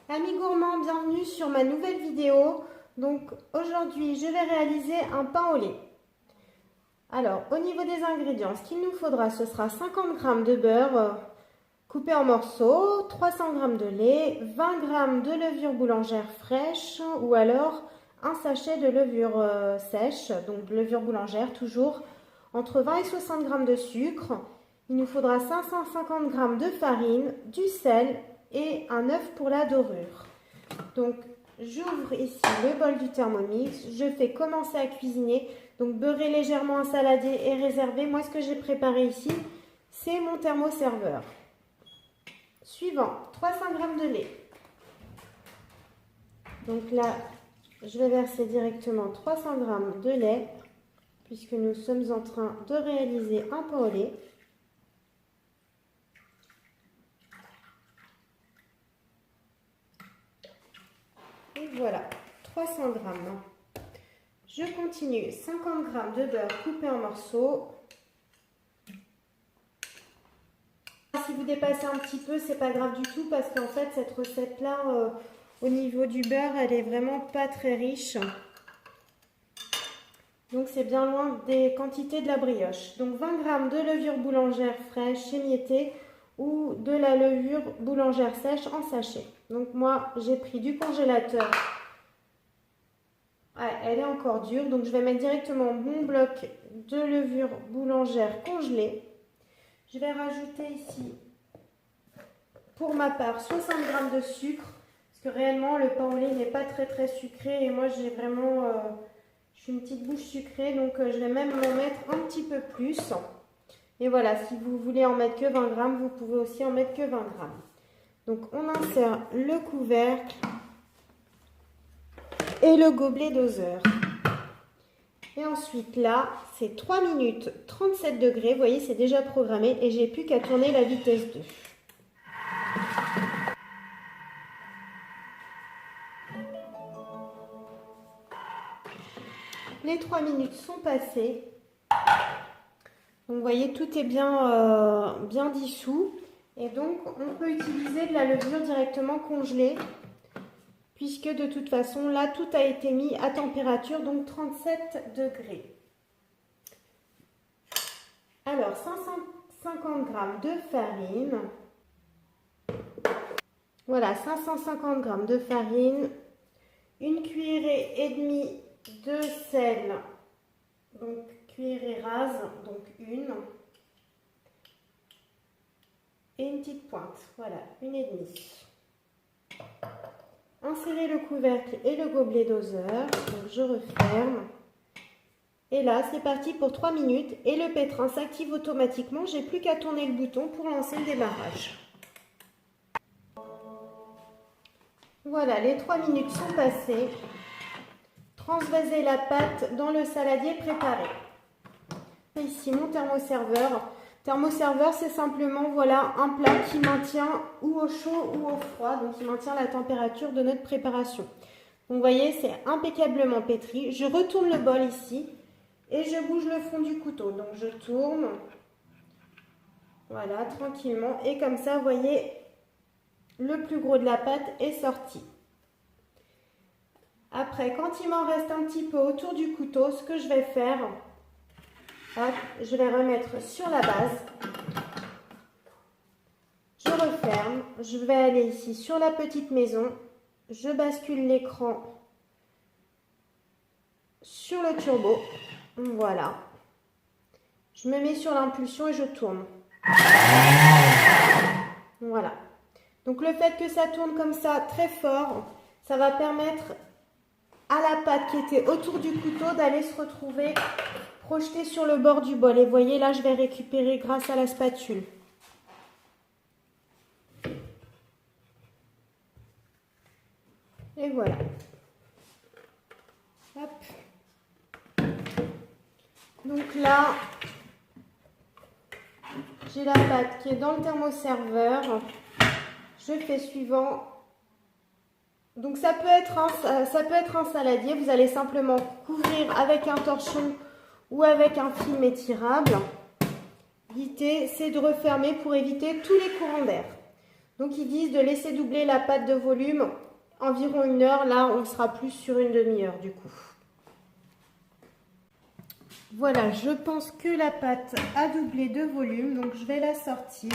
Amis gourmands, bienvenue sur ma nouvelle vidéo. Donc aujourd'hui, je vais réaliser un pain au lait. Alors, au niveau des ingrédients, ce qu'il nous faudra, ce sera 50 g de beurre coupé en morceaux, 300 g de lait, 20 g de levure boulangère fraîche ou alors un sachet de levure sèche, donc de levure boulangère toujours, entre 20 et 60 g de sucre. Il nous faudra 550 g de farine, du sel et un œuf pour la dorure. Donc j'ouvre ici le bol du Thermomix, je fais commencer à cuisiner. Donc beurrer légèrement un saladier et réserver. Moi ce que j'ai préparé ici, c'est mon thermoserveur. Suivant, 300 g de lait. Donc là, je vais verser directement 300 g de lait puisque nous sommes en train de réaliser un pain au lait. Et voilà, 300 g. Je continue, 50 g de beurre coupé en morceaux. Si vous dépassez un petit peu, c'est pas grave du tout parce qu'en fait, cette recette-là, au niveau du beurre, elle est vraiment pas très riche. Donc, c'est bien loin des quantités de la brioche. Donc, 20 g de levure boulangère fraîche émiettée ou de la levure boulangère sèche en sachet. Donc, moi, j'ai pris du congélateur. Ah, elle est encore dure, donc je vais mettre directement mon bloc de levure boulangère congelée. Je vais rajouter ici, pour ma part, 60 g de sucre, parce que réellement le pain au lait n'est pas très sucré et moi j'ai vraiment, je suis une petite bouche sucrée, donc je vais même en mettre un petit peu plus. Et voilà, si vous voulez en mettre que 20 g, vous pouvez aussi en mettre que 20 g. Donc on insère le couvercle et le gobelet doseur. Et ensuite là, c'est 3 minutes 37 degrés, vous voyez c'est déjà programmé et j'ai plus qu'à tourner la vitesse 2. Les 3 minutes sont passées. Donc vous voyez tout est bien, bien dissous. Et donc on peut utiliser de la levure directement congelée. Puisque de toute façon, là, tout a été mis à température, donc 37 degrés. Alors, 550 g de farine. Voilà, 550 g de farine. Une cuillerée et demie de sel. Donc, cuillerée rase, donc une. Et une petite pointe. Voilà, une et demie. Insérer le couvercle et le gobelet doseur, donc je referme. Et là, c'est parti pour 3 minutes et le pétrin s'active automatiquement. J'ai plus qu'à tourner le bouton pour lancer le démarrage. Voilà, les 3 minutes sont passées. Transvasez la pâte dans le saladier préparé. Ici, mon thermoserveur. Thermoserveur, c'est simplement voilà, un plat qui maintient ou au chaud ou au froid, donc qui maintient la température de notre préparation. Donc vous voyez, c'est impeccablement pétri. Je retourne le bol ici et je bouge le fond du couteau. Donc je tourne, voilà, tranquillement. Et comme ça, vous voyez, le plus gros de la pâte est sorti. Après, quand il m'en reste un petit peu autour du couteau, ce que je vais faire... Hop, je vais remettre sur la base. Je referme. Je vais aller ici sur la petite maison. Je bascule l'écran sur le turbo. Voilà. Je me mets sur l'impulsion et je tourne. Voilà. Donc le fait que ça tourne comme ça très fort, ça va permettre à la pâte qui était autour du couteau d'aller se retrouver projetée sur le bord du bol. Et vous voyez, là, je vais récupérer grâce à la spatule. Et voilà. Hop. Donc là, j'ai la pâte qui est dans le thermoserveur. Je fais suivant. Donc ça peut être un saladier. Vous allez simplement couvrir avec un torchon ou avec un film étirable. L'idée, c'est de refermer pour éviter tous les courants d'air. Donc ils disent de laisser doubler la pâte de volume environ 1 heure. Là, on sera plus sur une demi-heure du coup. Voilà, je pense que la pâte a doublé de volume, donc je vais la sortir.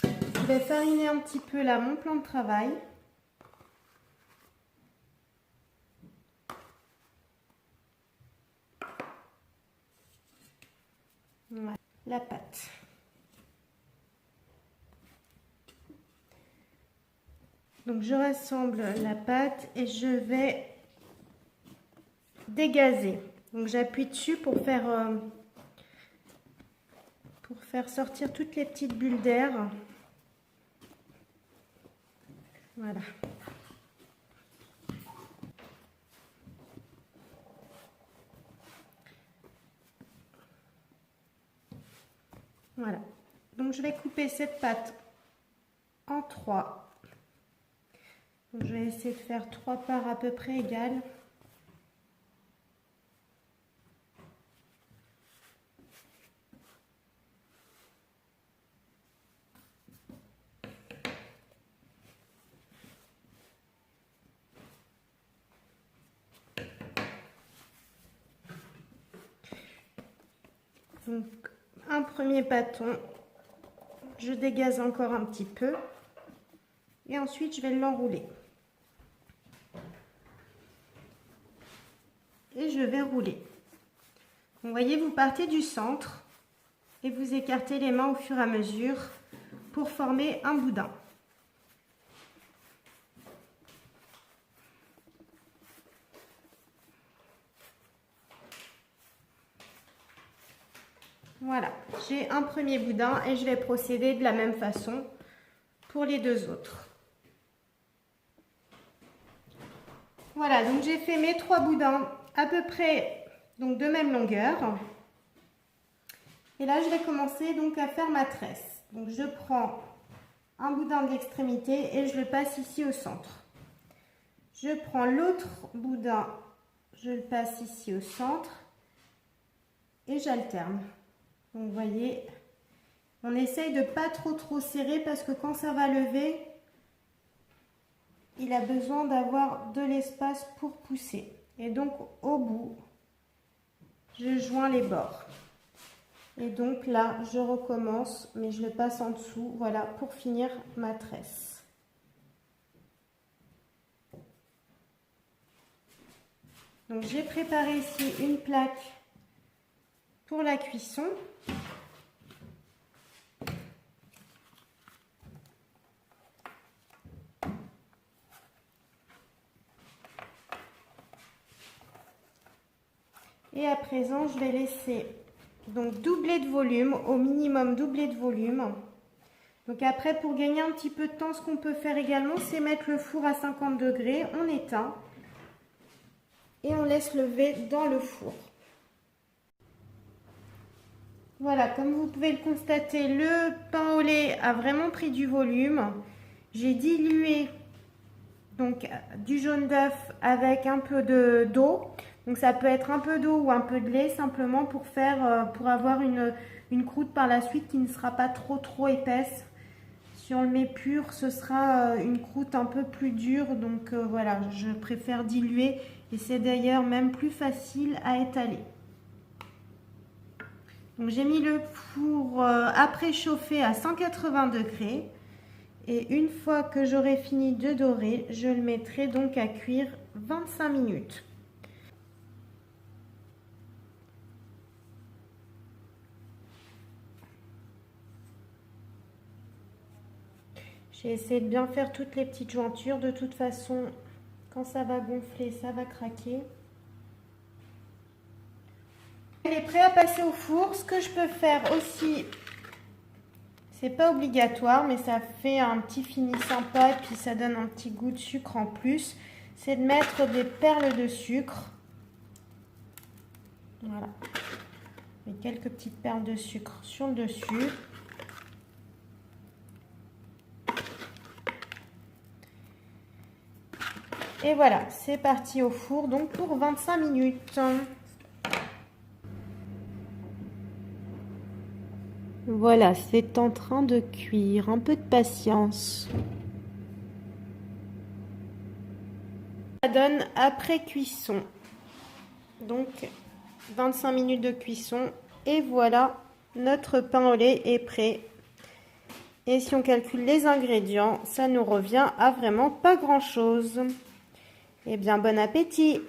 Je vais fariner un petit peu là mon plan de travail. Voilà, la pâte. Donc je rassemble la pâte et je vais dégazer. Donc j'appuie dessus pour faire sortir toutes les petites bulles d'air. Voilà. Voilà. Donc je vais couper cette pâte en 3. Donc, je vais essayer de faire 3 parts à peu près égales. Donc, un premier bâton, je dégaze encore un petit peu et ensuite je vais l'enrouler. Et je vais rouler. Vous voyez, vous partez du centre et vous écartez les mains au fur et à mesure pour former un boudin. Voilà, j'ai un premier boudin et je vais procéder de la même façon pour les 2 autres. Voilà, donc j'ai fait mes 3 boudins à peu près donc de même longueur. Et là, je vais commencer donc à faire ma tresse. Donc je prends un boudin de l'extrémité et je le passe ici au centre. Je prends l'autre boudin, je le passe ici au centre et j'alterne. Donc vous voyez, on essaye de pas trop serrer parce que quand ça va lever, il a besoin d'avoir de l'espace pour pousser. Et donc au bout, je joins les bords. Et donc là, je recommence, mais je le passe en dessous, voilà, pour finir ma tresse. Donc j'ai préparé ici une plaque pour la cuisson. Et à présent, je vais laisser donc doubler de volume, au minimum doubler de volume. Donc après, pour gagner un petit peu de temps, ce qu'on peut faire également, c'est mettre le four à 50 degrés, on éteint et on laisse lever dans le four. Voilà, comme vous pouvez le constater, le pain au lait a vraiment pris du volume. J'ai dilué donc du jaune d'œuf avec un peu d'eau. Donc ça peut être un peu d'eau ou un peu de lait simplement pour avoir une croûte par la suite qui ne sera pas trop épaisse. Si on le met pur, ce sera une croûte un peu plus dure. Donc voilà, je préfère diluer et c'est d'ailleurs même plus facile à étaler. Donc j'ai mis le four à préchauffer à 180 degrés. Et une fois que j'aurai fini de dorer, je le mettrai donc à cuire 25 minutes. J'ai essayé de bien faire toutes les petites jointures. De toute façon, quand ça va gonfler, ça va craquer. Il est prêt à passer au four. Ce que je peux faire aussi, c'est pas obligatoire, mais ça fait un petit fini sympa et puis ça donne un petit goût de sucre en plus. C'est de mettre des perles de sucre. Voilà. Et quelques petites perles de sucre sur le dessus. Et voilà, c'est parti au four donc pour 25 minutes. Voilà, c'est en train de cuire. Un peu de patience. Ça donne après cuisson. Donc 25 minutes de cuisson. Et voilà, notre pain au lait est prêt. Et si on calcule les ingrédients, ça nous revient à vraiment pas grand-chose. Eh bien, bon appétit!